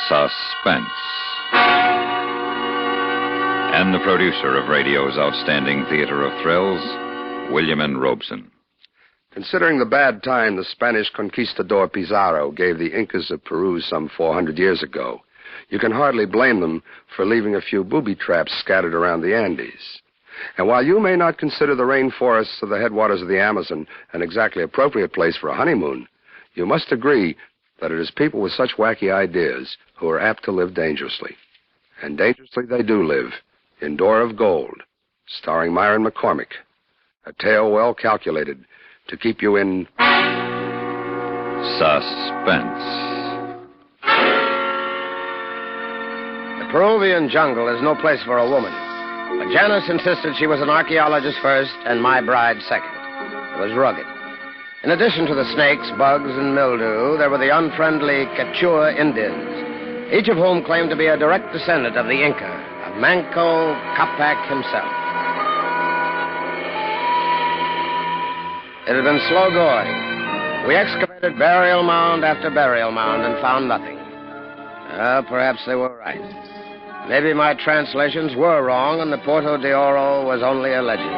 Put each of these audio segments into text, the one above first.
Suspense. And the producer of radio's outstanding theater of thrills, William N. Robeson. Considering the bad time the Spanish conquistador Pizarro gave the Incas of Peru some 400 years ago, you can hardly blame them for leaving a few booby traps scattered around the Andes. And while you may not consider the rainforests of the headwaters of the Amazon an exactly appropriate place for a honeymoon, you must agree that it is people with such wacky ideas who are apt to live dangerously. And dangerously they do live in Door of Gold, starring Myron McCormick, a tale well calculated to keep you in Suspense. The Peruvian jungle is no place for a woman. But Janice insisted she was an archaeologist first and my bride second. It was rugged. In addition to the snakes, bugs, and mildew, there were the unfriendly Quechua Indians, each of whom claimed to be a direct descendant of the Inca, of Manco Capac himself. It had been slow going. We excavated burial mound after burial mound and found nothing. Perhaps they were right. Maybe my translations were wrong and the Puerto de Oro was only a legend.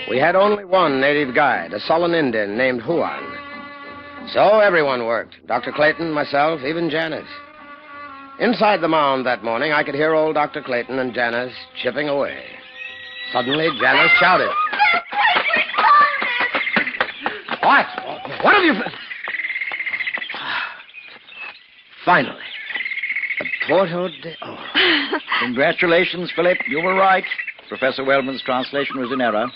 We had only one native guide, a sullen Indian named Juan. So everyone worked. Dr. Clayton, myself, even Janice. Inside the mound that morning, I could hear old Dr. Clayton and Janice chipping away. Suddenly, Janice shouted. What? What have you... Finally. The Puerto de Oro. Congratulations, Philip. You were right. Professor Wellman's translation was in error.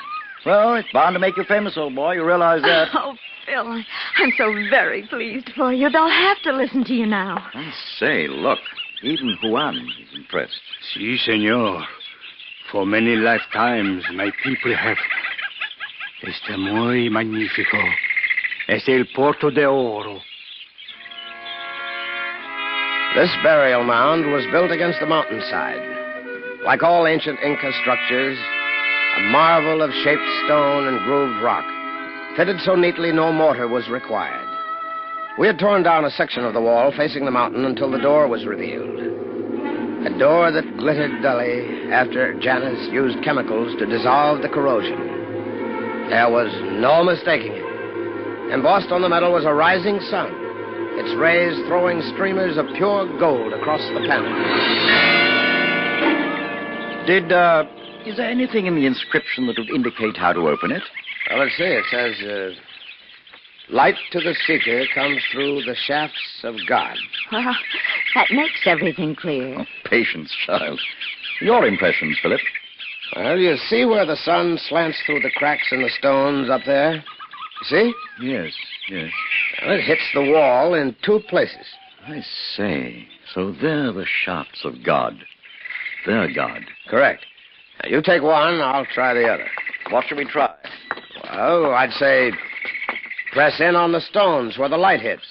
Well, it's bound to make you famous, old boy. You realize that? Oh, Phil, I'm so very pleased for you. They'll have to listen to you now. I say, look, even Juan is impressed. Si, senor. For many lifetimes, my people have... Este muy magnífico. Es el Puerto de Oro. This burial mound was built against the mountainside. Like all ancient Inca structures, a marvel of shaped stone and grooved rock, fitted so neatly no mortar was required. We had torn down a section of the wall facing the mountain until the door was revealed. A door that glittered dully after Janice used chemicals to dissolve the corrosion. There was no mistaking it. Embossed on the metal was a rising sun, its rays throwing streamers of pure gold across the panel. Is there anything in the inscription that would indicate how to open it? Well, let's see. It says, light to the seeker comes through the shafts of God. Well, that makes everything clear. Oh, patience, child. Your impressions, Philip? Well, you see where the sun slants through the cracks in the stones up there? You see? Yes. Well, it hits the wall in two places. I say, so they're the shafts of God. Their God. Correct. Now, you take one, I'll try the other. What should we try? Well, I'd say press in on the stones where the light hits.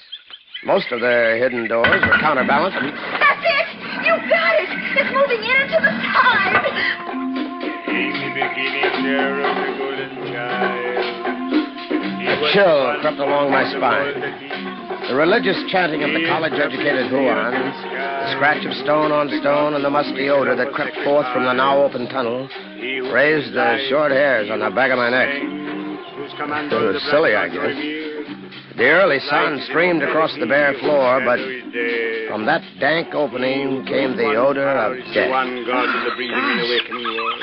Most of the hidden doors are counterbalanced. That's it! You got it! It's moving in and to the side! A chill crept along my spine. The religious chanting of the college-educated Juan, the scratch of stone on stone, and the musty odor that crept forth from the now-open tunnel raised the short hairs on the back of my neck. It was silly, I guess. The early sun streamed across the bare floor, but from that dank opening came the odor of death. Gosh,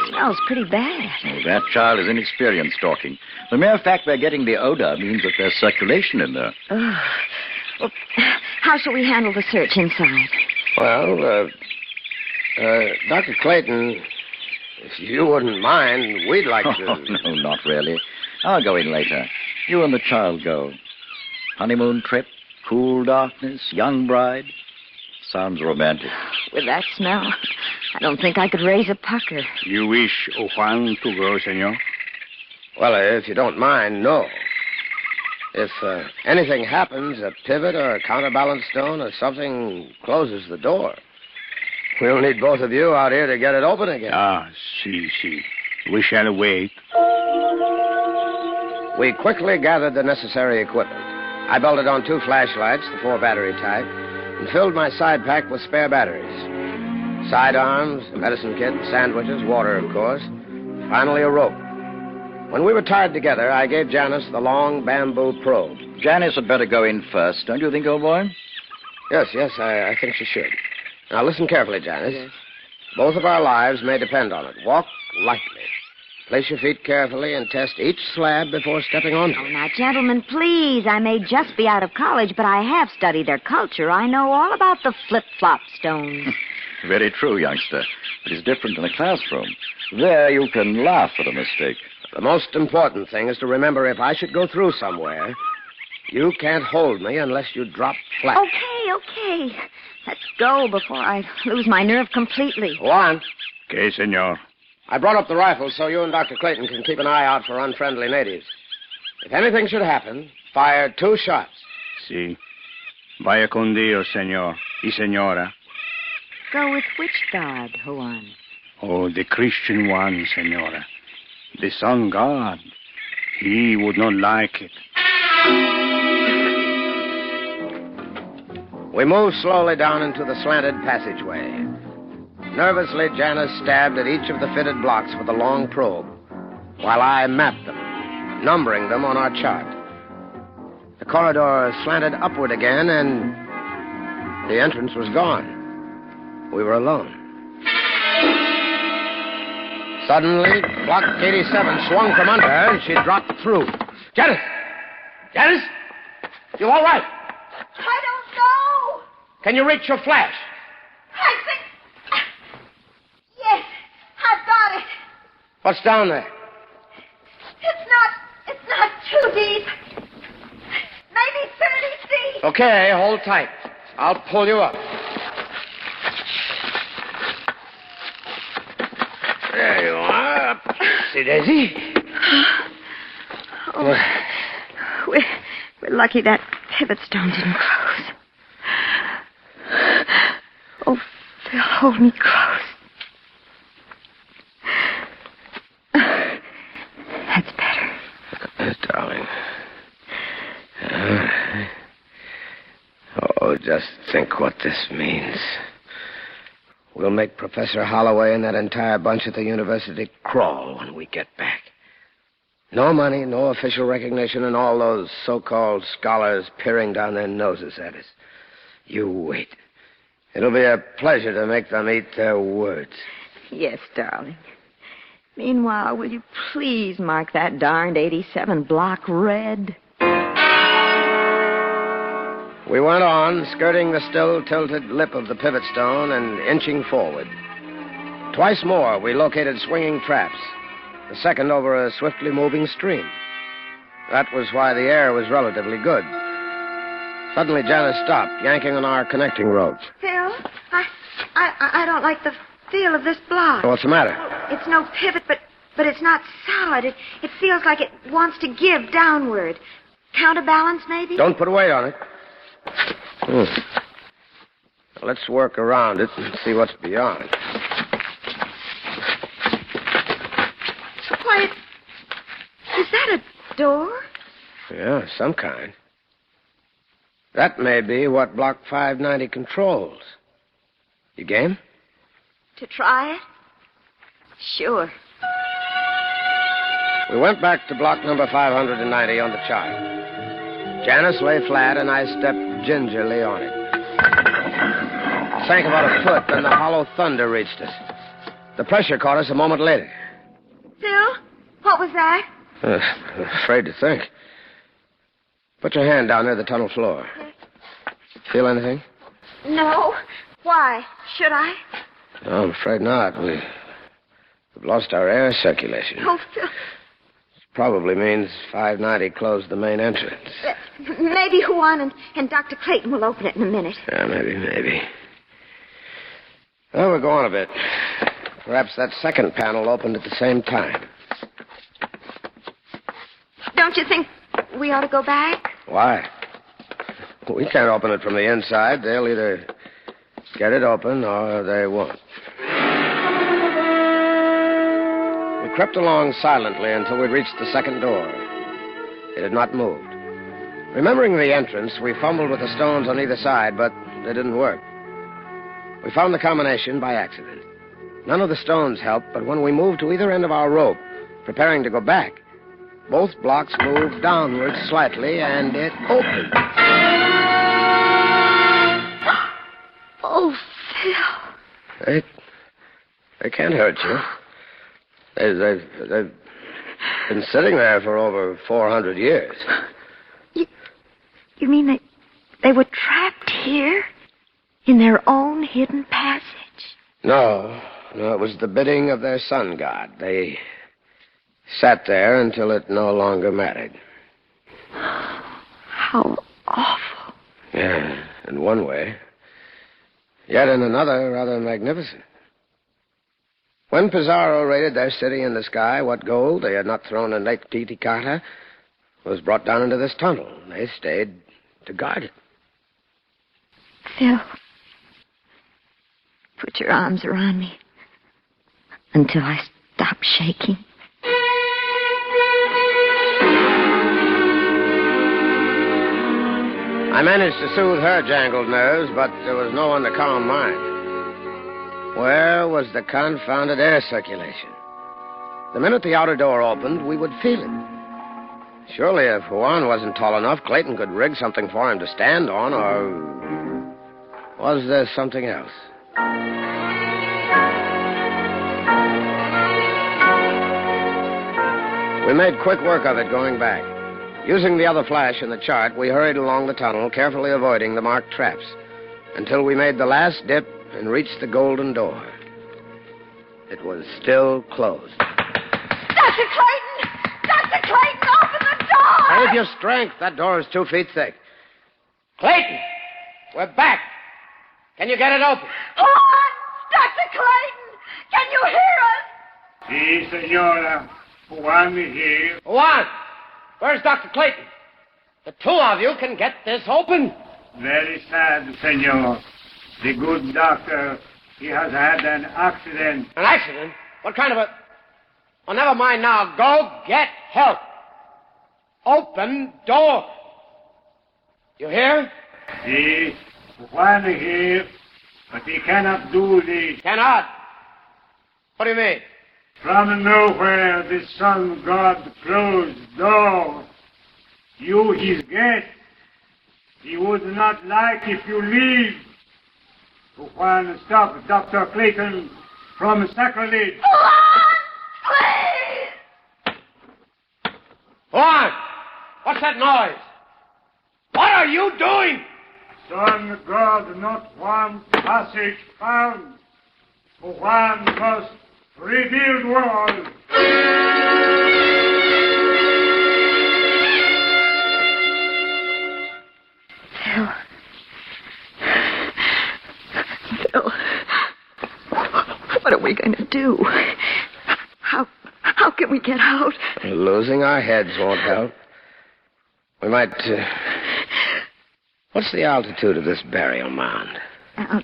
smells pretty bad. Oh, that child is inexperienced talking. The mere fact they're getting the odor means that there's circulation in there. Well, how shall we handle the search inside? Well, Dr. Clayton, if you wouldn't mind, we'd like to... Oh, no, not really. I'll go in later. You and the child go. Honeymoon trip, cool darkness, young bride. Sounds romantic. With that smell, I don't think I could raise a pucker. You wish Juan to go, senor? Well, if you don't mind, no. If anything happens, a pivot or a counterbalance stone or something closes the door, we'll need both of you out here to get it open again. Ah, si. We shall wait. We quickly gathered the necessary equipment. I belted on 2 flashlights, the 4-battery type, and filled my side pack with spare batteries. Sidearms, a medicine kit, sandwiches, water, of course. Finally, a rope. When we were tied together, I gave Janice the long bamboo probe. Janice had better go in first, don't you think, old boy? Yes, I think she should. Now, listen carefully, Janice. Yes. Both of our lives may depend on it. Walk lightly. Place your feet carefully and test each slab before stepping onto Oh, it. now, gentlemen, please. I may just be out of college, but I have studied their culture. I know all about the flip-flop stones. Very true, youngster. But it's different in a classroom. There you can laugh at a mistake. The most important thing is to remember if I should go through somewhere, you can't hold me unless you drop flat. Okay. Let's go before I lose my nerve completely. Go on. Okay, senor. I brought up the rifle so you and Dr. Clayton can keep an eye out for unfriendly natives. If anything should happen, fire 2 shots. Si. Vaya con Dios, senor. Y senora. Go with which God, Juan? Oh, the Christian one, senora. The sun god. He would not like it. We moved slowly down into the slanted passageway. Nervously, Janice stabbed at each of the fitted blocks with a long probe, while I mapped them, numbering them on our chart. The corridor slanted upward again, and the entrance was gone. We were alone. Suddenly, Block 87 swung from under her, and she dropped through. Janice! Janice! You all right? I don't know. Can you reach your flash? I think... Yes, I've got it. What's down there? It's not too deep. Maybe 30 feet. Okay, hold tight. I'll pull you up. There you are. Up. See, Daisy? Oh, we're lucky that pivot stone didn't close. Oh, Phil, hold me close. That's better. Darling. Oh, just think what this means. We'll make Professor Holloway and that entire bunch at the university crawl when we get back. No money, no official recognition, and all those so-called scholars peering down their noses at us. You wait. It'll be a pleasure to make them eat their words. Yes, darling. Meanwhile, will you please mark that darned 87 block red? We went on, skirting the still tilted lip of the pivot stone and inching forward. Twice more, we located swinging traps, the second over a swiftly moving stream. That was why the air was relatively good. Suddenly, Janice stopped, yanking on our connecting ropes. Phil, I don't like the feel of this block. What's the matter? It's no pivot, but it's not solid. It feels like it wants to give downward. Counterbalance, maybe? Don't put a weight on it. Now, let's work around it and see what's beyond. Why, is that a door? Yeah, some kind. That may be what Block 590 controls. You game? To try it? Sure. We went back to block number 590 on the chart. Janice lay flat, and I stepped gingerly on it. Sank about a foot, then the hollow thunder reached us. The pressure caught us a moment later. Phil, what was that? Afraid to think. Put your hand down near the tunnel floor. Feel anything? No. Why? Should I? No, I'm afraid not. We've lost our air circulation. Oh, Phil. Probably means 590 closed the main entrance. Maybe Juan and Dr. Clayton will open it in a minute. Yeah, maybe. Well, we'll go on a bit. Perhaps that second panel opened at the same time. Don't you think we ought to go back? Why? We can't open it from the inside. They'll either get it open or they won't. We crept along silently until we reached the second door. It had not moved. Remembering the entrance, we fumbled with the stones on either side, but they didn't work. We found the combination by accident. None of the stones helped, but when we moved to either end of our rope, preparing to go back, both blocks moved downward slightly, and it opened. Oh, Phil. They can't hurt you. They've been sitting there for over 400 years. You mean they were trapped here? In their own hidden passage? No, it was the bidding of their sun god. They sat there until it no longer mattered. How awful. Yeah, in one way. Yet in another, rather magnificent. When Pizarro raided their city in the sky, what gold they had not thrown in Lake Titicaca was brought down into this tunnel. They stayed to guard it. Phil, put your arms around me until I stop shaking. I managed to soothe her jangled nerves, but there was no one to calm mine. Where was the confounded air circulation? The minute the outer door opened, we would feel it. Surely if Juan wasn't tall enough, Clayton could rig something for him to stand on, or was there something else? We made quick work of it going back. Using the other flash in the chart, we hurried along the tunnel, carefully avoiding the marked traps, until we made the last dip and reached the golden door. It was still closed. Dr. Clayton! Dr. Clayton, open the door! Save your strength. That door is 2 feet thick. Clayton! We're back. Can you get it open? Juan! Dr. Clayton! Can you hear us? Si, senora. Juan here. Juan! Where's Dr. Clayton? The two of you can get this open. Very sad, senor. The good doctor, he has had an accident. An accident? What kind of a... Oh, never mind now. Go get help. Open door. You hear? Si, Juan here, but he cannot do this. Cannot? What do you mean? From nowhere, the sun god closed door. You, his guest, he would not like if you leave. Juan, stop Dr. Clayton from sacrilege. Juan! Please! Juan! What's that noise? What are you doing? Sun God, not one passage found. Juan must rebuild world. Phil, what are we going to do? How can we get out? Losing our heads won't help. We might... What's the altitude of this burial mound? I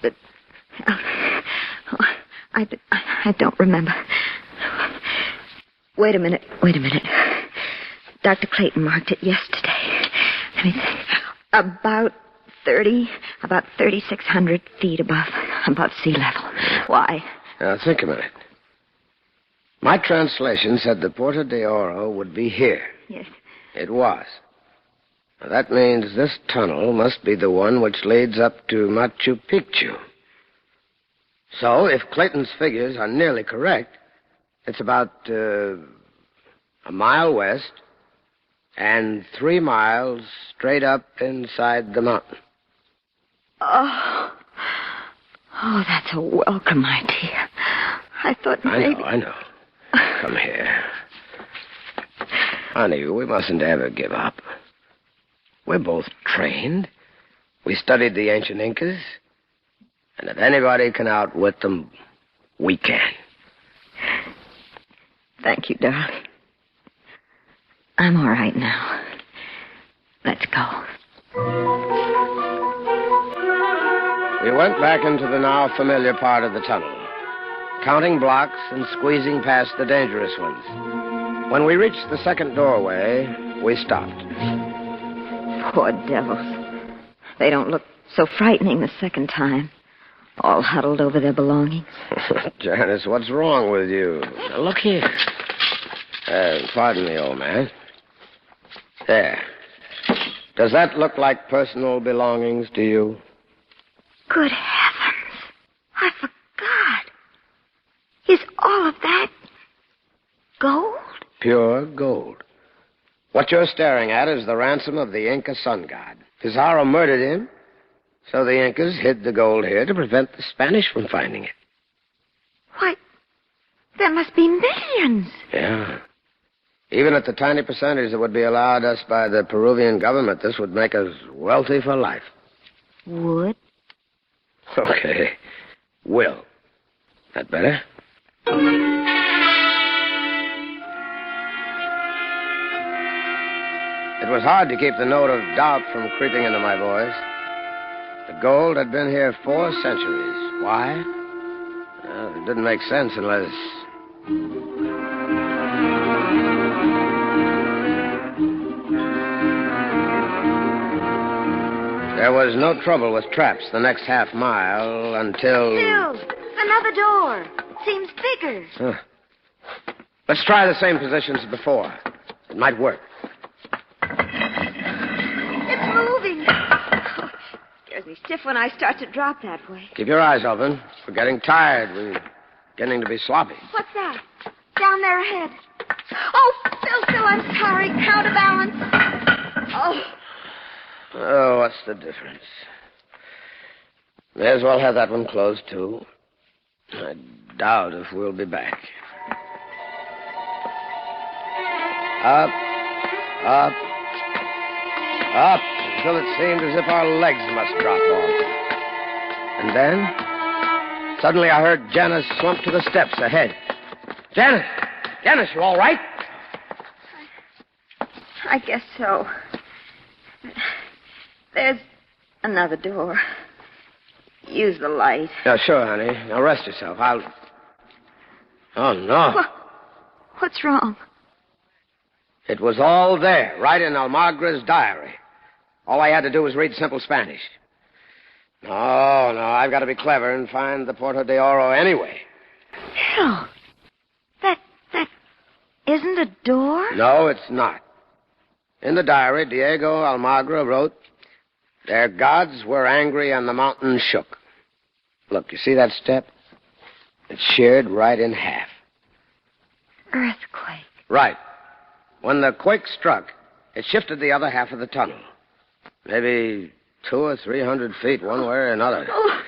don't remember. Wait a minute. Dr. Clayton marked it yesterday. Let me think. About 3,600 feet above sea level. Why? Now, think a minute. My translation said the Puerta de Oro would be here. Yes. It was. Now, that means this tunnel must be the one which leads up to Machu Picchu. So, if Clayton's figures are nearly correct, it's about a mile west and 3 miles straight up inside the mountain. Oh, that's a welcome idea. I thought maybe... I know. Come here. Honey, we mustn't ever give up. We're both trained. We studied the ancient Incas. And if anybody can outwit them, we can. Thank you, darling. I'm all right now. Let's go. We went back into the now familiar part of the tunnel, counting blocks and squeezing past the dangerous ones. When we reached the second doorway, we stopped. Poor devils. They don't look so frightening the second time. All huddled over their belongings. Janice, what's wrong with you? Now, look here. Pardon me, old man. There. Does that look like personal belongings to you? Good heavens. I forgot. Is all of that gold? Pure gold. What you're staring at is the ransom of the Inca sun god. Pizarro murdered him, so the Incas hid the gold here to prevent the Spanish from finding it. Why, there must be millions. Yeah. Even at the tiny percentage that would be allowed us by the Peruvian government, this would make us wealthy for life. Would? Okay. Will. That better? It was hard to keep the note of doubt from creeping into my voice. The gold had been here 4 centuries. Why? Well, it didn't make sense unless... There was no trouble with traps the next half mile until... Still, another door. It seems bigger. Huh. Let's try the same positions as before. It might work. It's moving. Oh, scares me stiff when I start to drop that way. Keep your eyes open. We're getting tired. We're beginning to be sloppy. What's that? Down there ahead. Oh, Phil, I'm sorry. Counterbalance. Oh. Oh, what's the difference? May as well have that one closed, too. I doubt if we'll be back. Up, up, up, until it seemed as if our legs must drop off. And then, suddenly I heard Janice slump to the steps ahead. Janice! Janice, you all right? I guess so. There's another door. Use the light. Yeah, sure, honey. Now rest yourself. Oh, no. What's wrong? It was all there, right in Almagra's diary. All I had to do was read simple Spanish. No, I've got to be clever and find the Puerto de Oro anyway. Phil, that isn't a door? No, it's not. In the diary, Diego Almagra wrote, "Their gods were angry and the mountain shook." Look, you see that step? It's sheared right in half. Earthquake. Right. When the quake struck, it shifted the other half of the tunnel. Maybe 200 or 300 feet one way or another. Oh.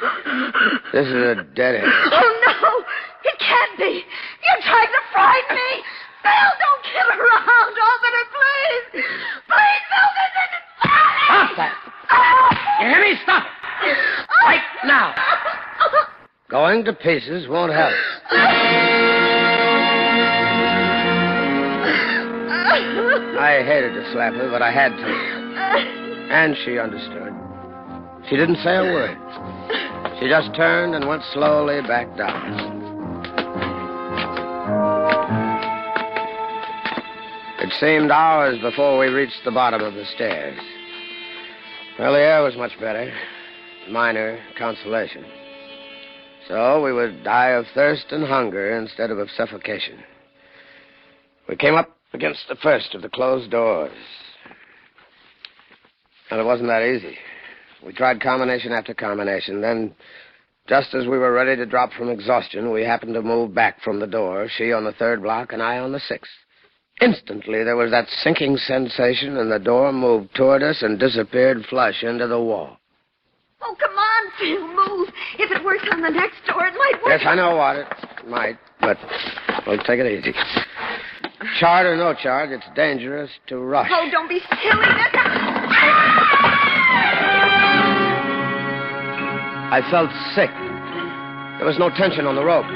This is a dead end. Oh, no! It can't be! You're trying to frighten me! Phil, don't kill around! Open it, please! Please, Phil, this isn't... Stop that! You hear me? Stop it! Right now! Going to pieces won't help. I hated to slap her, but I had to. And she understood. She didn't say a word. She just turned and went slowly back down. It seemed hours before we reached the bottom of the stairs. Well, the air was much better. Minor consolation. So we would die of thirst and hunger instead of suffocation. We came up against the first of the closed doors. And it wasn't that easy. We tried combination after combination. Then, just as we were ready to drop from exhaustion, we happened to move back from the door, she on the 3rd block and I on the 6th. Instantly, there was that sinking sensation, and the door moved toward us and disappeared flush into the wall. Oh, come on, Phil, move. If it works on the next door, it might work. Yes, I know what it might, but we'll take it easy. Charge or no charge, it's dangerous to rush. Oh, don't be silly. I felt sick. There was no tension on the rope.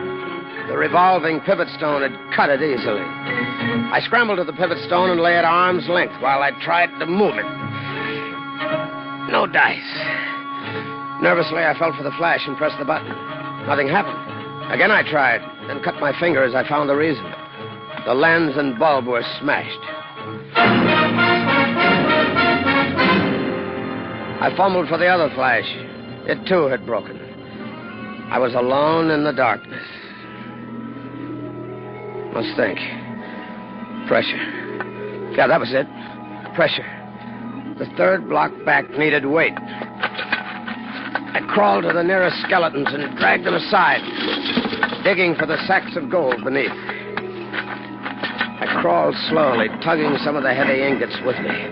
The revolving pivot stone had cut it easily. I scrambled to the pivot stone and lay at arm's length while I tried to move it. No dice. Nervously, I felt for the flash and pressed the button. Nothing happened. Again, I tried, then cut my finger as I found the reason. The lens and bulb were smashed. I fumbled for the other flash. It, too, had broken. I was alone in the darkness. Must think. Pressure. Yeah, that was it. Pressure. The third block back needed weight. I crawled to the nearest skeletons and dragged them aside, digging for the sacks of gold beneath. I crawled slowly, tugging some of the heavy ingots with me.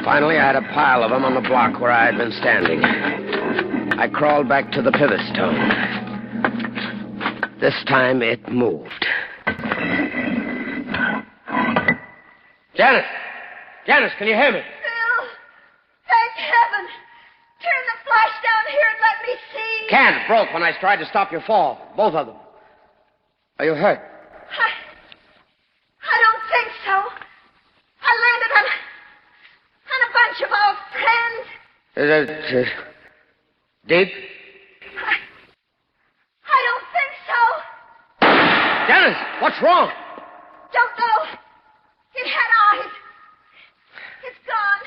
Finally, I had a pile of them on the block where I had been standing. I crawled back to the pivot stone. This time, it moved. Janice! Janice, can you hear me? Bill! Thank heaven! Turn the flash down here and let me see. Can broke when I tried to stop your fall. Both of them. Are you hurt? I don't think so. I landed on a bunch of our friends. Is it deep? I don't think so. Janice, what's wrong? Don't know. It had eyes. It's gone.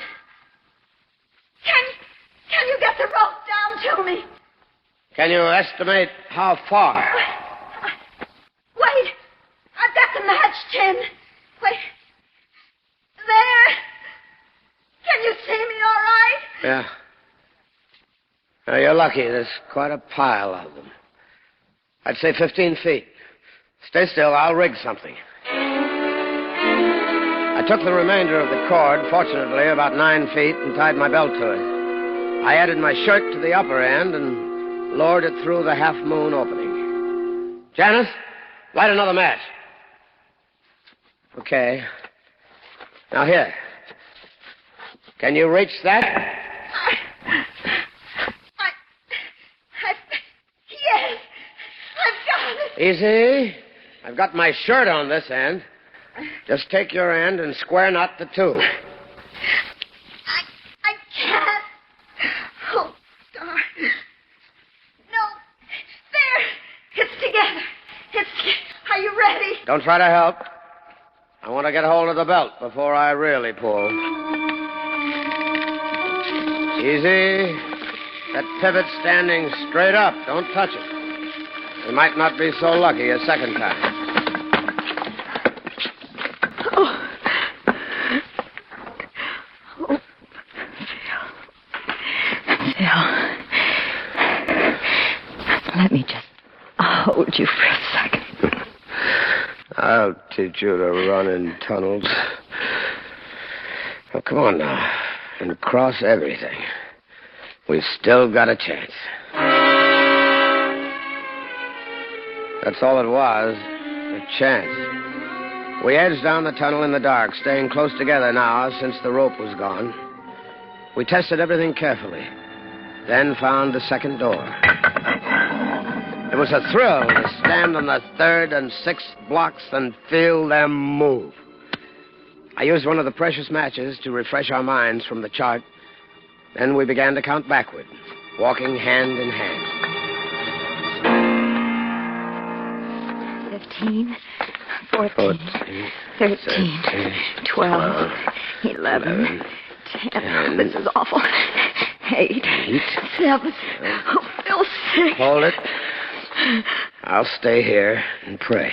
Can you get the rope down to me? Can you estimate how far? Wait. I've got the match tin. Wait. There. Can you see me all right? Yeah. Now, you're lucky. There's quite a pile of them. I'd say 15 feet. Stay still. I'll rig something. I took the remainder of the cord, fortunately about 9 feet, and tied my belt to it. I added my shirt to the upper end and lowered it through the half-moon opening. Janice, light another match. Okay. Now here. Can you reach that? Yes. I've got it. Easy. I've got my shirt on this end. Just take your end and square knot the two. I can't. Oh, darn. No. There. It's together. Are you ready? Don't try to help. I want to get hold of the belt before I really pull. Easy. That pivot standing straight up. Don't touch it. We might not be so lucky a second time. Let me just hold you for a second. I'll teach you to run in tunnels. Well, come on now. And cross everything. We've still got a chance. That's all it was. A chance. We edged down the tunnel in the dark, staying close together now since the rope was gone. We tested everything carefully. Then found the second door. It was a thrill to stand on the third and sixth blocks and feel them move. I used one of the precious matches to refresh our minds from the chart. Then we began to count backward, walking hand in hand. 15, 14, 13, 12, 11, 10. This is awful. 8, 7. Oh, Bill, 6. Hold it. I'll stay here and pray.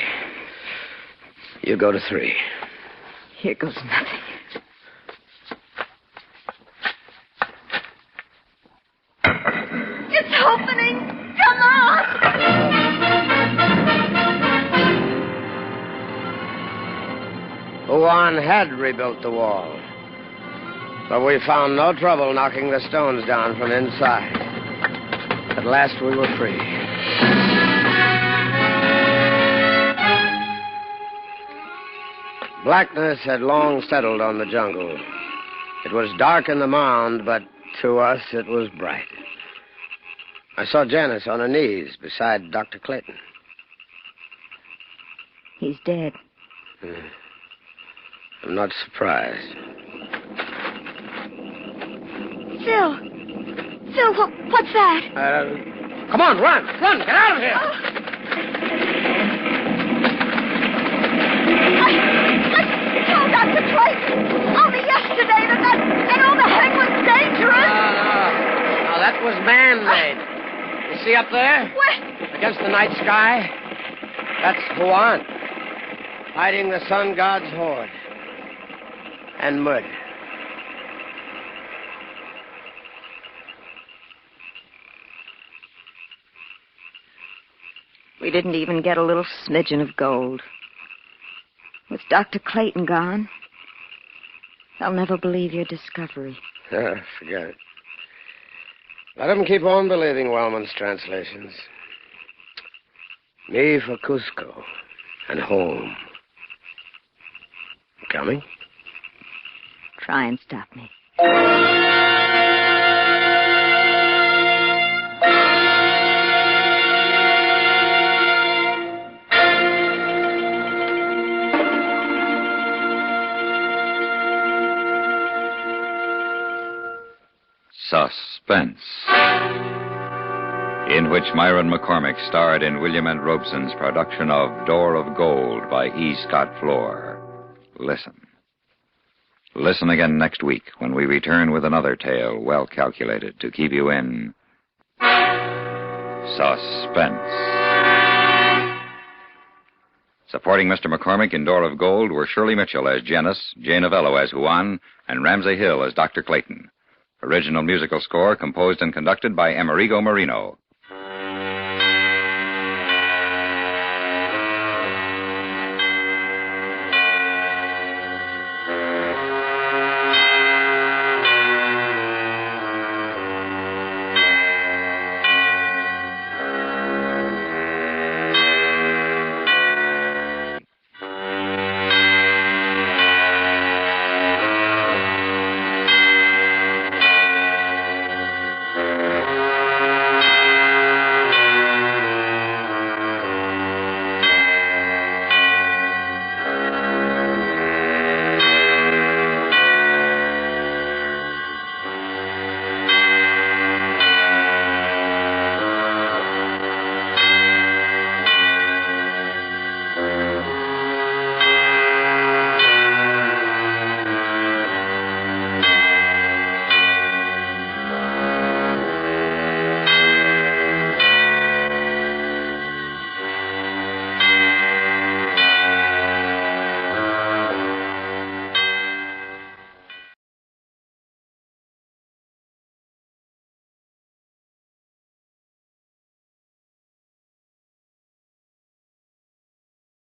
You go to 3. Here goes nothing. It's opening. Come on. Juan had rebuilt the wall. But we found no trouble knocking the stones down from inside. At last we were free. Blackness had long settled on the jungle. It was dark in the mound, but to us it was bright. I saw Janice on her knees beside Dr. Clayton. He's dead. I'm not surprised. Phil, what's that? Come on, run! Run! Get out of here! I told Dr. Clayton only yesterday that old hang was dangerous. No. That was man-made. You see up there? Where? Against the night sky? That's Juan. Hiding the sun god's horde. And murder. We didn't even get a little smidgen of gold. With Dr. Clayton gone, they'll never believe your discovery. Forget it. Let them keep on believing Wellman's translations. Me for Cusco and home. Coming? Try and stop me. Suspense, in which Myron McCormick starred in William N. Robeson's production of Door of Gold by E. Scott Floor. Listen. Listen again next week when we return with another tale well calculated to keep you in suspense. Supporting Mr. McCormick in Door of Gold were Shirley Mitchell as Janice, Jay Novello as Juan, and Ramsey Hill as Dr. Clayton. Original musical score composed and conducted by Amerigo Marino.